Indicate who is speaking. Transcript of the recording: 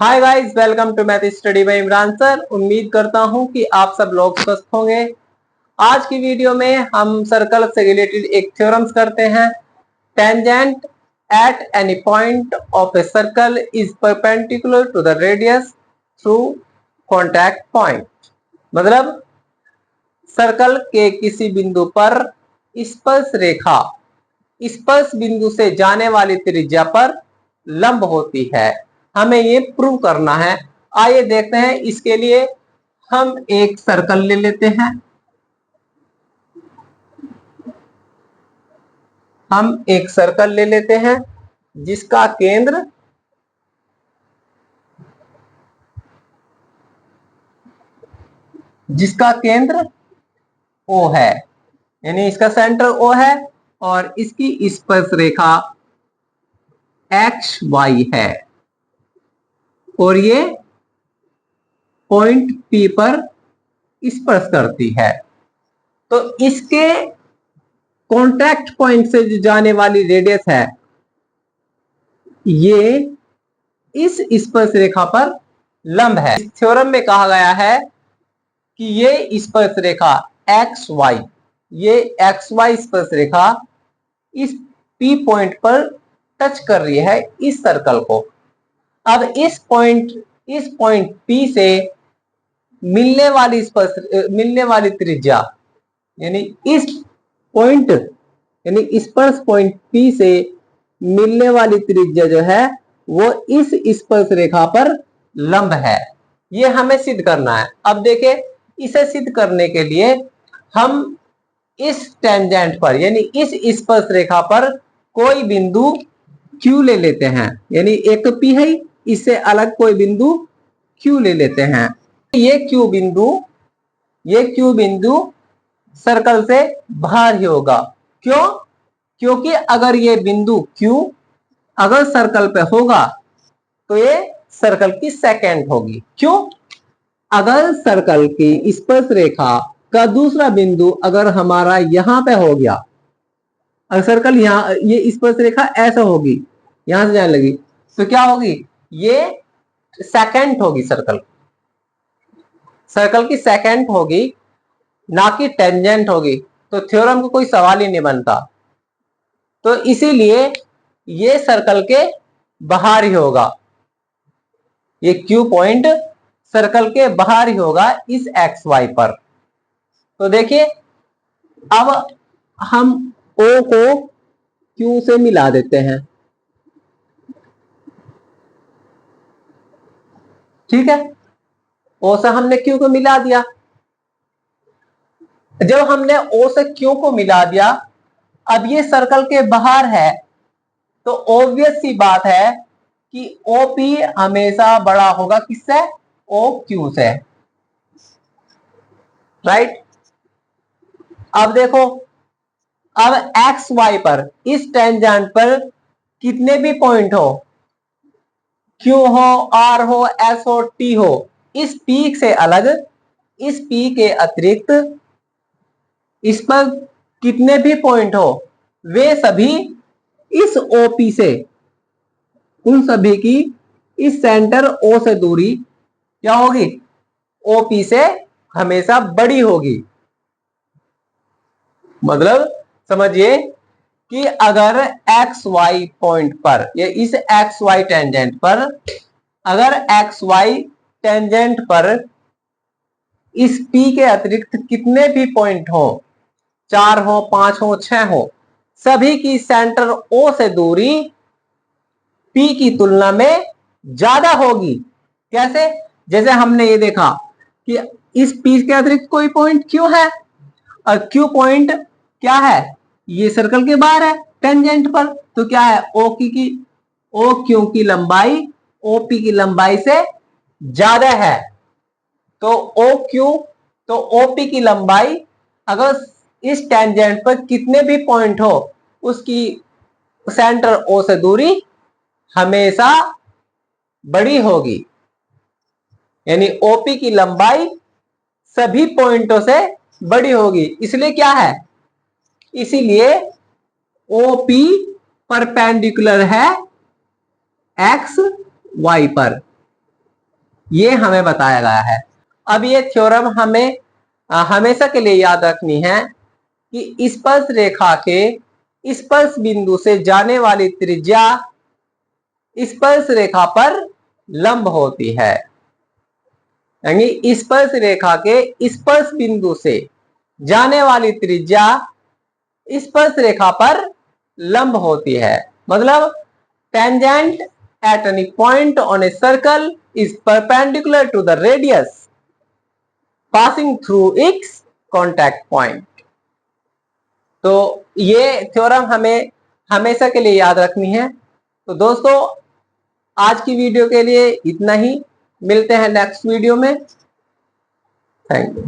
Speaker 1: Hi guys, welcome to math study by Imran sir. उम्मीद करता हूं कि आप सब लोग स्वस्थ होंगे। आज की वीडियो में हम सर्कल से रिलेटेड एक थ्योरम्स करते हैं। Tangent at any point of a circle is perpendicular to the radius through contact point. मतलब सर्कल के किसी बिंदु पर स्पर्श रेखा स्पर्श बिंदु से जाने वाली त्रिज्या पर लंब होती है। हमें ये प्रूव करना है। आइए देखते हैं। इसके लिए हम एक सर्कल ले लेते हैं। हम एक सर्कल ले लेते हैं जिसका केंद्र O है, यानी इसका सेंटर O है और इसकी स्पर्श रेखा XY है और ये पॉइंट P पर स्पर्श करती है। तो इसके कॉन्टैक्ट पॉइंट से जो जाने वाली रेडियस है, ये इस स्पर्श रेखा पर लंब है। इस थ्योरम में कहा गया है कि ये स्पर्श रेखा XY, ये XY स्पर्श रेखा इस P पॉइंट पर टच कर रही है इस सर्कल को। अब इस पॉइंट P से मिलने वाली त्रिज्या, यानी इस पॉइंट यानी स्पर्श पॉइंट P से मिलने वाली त्रिज्या जो है वो इस स्पर्श रेखा पर लंब है। ये हमें सिद्ध करना है। अब देखिए, इसे सिद्ध करने के लिए हम इस टेंजेंट पर यानी इस स्पर्श रेखा पर कोई बिंदु Q ले लेते हैं। यानी एक तो P है, इससे अलग कोई बिंदु Q ले लेते हैं। ये Q बिंदु सर्कल से बाहर ही होगा। क्यों? क्योंकि अगर ये बिंदु Q अगर सर्कल पे होगा तो ये सर्कल की सेकेंड होगी। क्यों? अगर सर्कल की स्पर्श रेखा का दूसरा बिंदु अगर हमारा यहां पे हो गया, अगर सर्कल यहां ये स्पर्श रेखा ऐसा होगी, यहां से जाने लगी, तो क्या होगी? ये सेकेंड होगी, सर्कल की सेकेंड होगी, ना कि टेंजेंट होगी। तो थ्योरम को कोई सवाल ही नहीं बनता। तो इसीलिए ये सर्कल के बाहर ही होगा। ये Q पॉइंट सर्कल के बाहर ही होगा इस XY पर। तो देखिए, अब हम O को Q से मिला देते हैं। ठीक है, O से हमने Q को मिला दिया। जब हमने O से Q को मिला दिया, अब ये सर्कल के बाहर है, तो ऑब्वियस सी बात है कि OP हमेशा बड़ा होगा किससे? OQ से। राइट। अब देखो, अब XY पर इस टेंजेंट पर कितने भी पॉइंट हो, Q हो, R हो, S हो, T हो, इस P से अलग, इस P के अतिरिक्त इस पर कितने भी पॉइंट हो, वे सभी इस OP से, उन सभी की इस सेंटर O से दूरी क्या होगी? OP से हमेशा बड़ी होगी। मतलब समझिए कि अगर XY पॉइंट पर या इस XY टेंजेंट पर, अगर XY टेंजेंट पर इस P के अतिरिक्त कितने भी पॉइंट हो, 4 हो, 5 हो, 6 हो, सभी की सेंटर O से दूरी P की तुलना में ज्यादा होगी। कैसे? जैसे हमने ये देखा कि इस P के अतिरिक्त कोई पॉइंट Q है और Q पॉइंट क्या है? ये सर्कल के बाहर है टेंजेंट पर। तो क्या है? OQ की लंबाई OP की लंबाई से ज्यादा है। तो OP की लंबाई अगर इस टेंजेंट पर कितने भी पॉइंट हो, उसकी सेंटर O से दूरी हमेशा बड़ी होगी। यानी OP की लंबाई सभी पॉइंटों से बड़ी होगी। इसलिए क्या है? इसीलिए OP परपेंडिकुलर है XY पर। ये हमें बताया गया है। अब ये थ्योरम हमें हमेशा के लिए याद रखनी है कि स्पर्श रेखा के स्पर्श बिंदु से जाने वाली त्रिज्या स्पर्श रेखा पर लंब होती है, यानी स्पर्श रेखा के स्पर्श बिंदु से जाने वाली त्रिज्या स्पर्श रेखा पर लंब होती है। मतलब tangent at any point on a circle is perpendicular to the radius passing through its contact point. तो ये थ्योरम हमें हमेशा के लिए याद रखनी है। तो दोस्तों आज की वीडियो के लिए इतना ही, मिलते हैं नेक्स्ट वीडियो में। Thank you.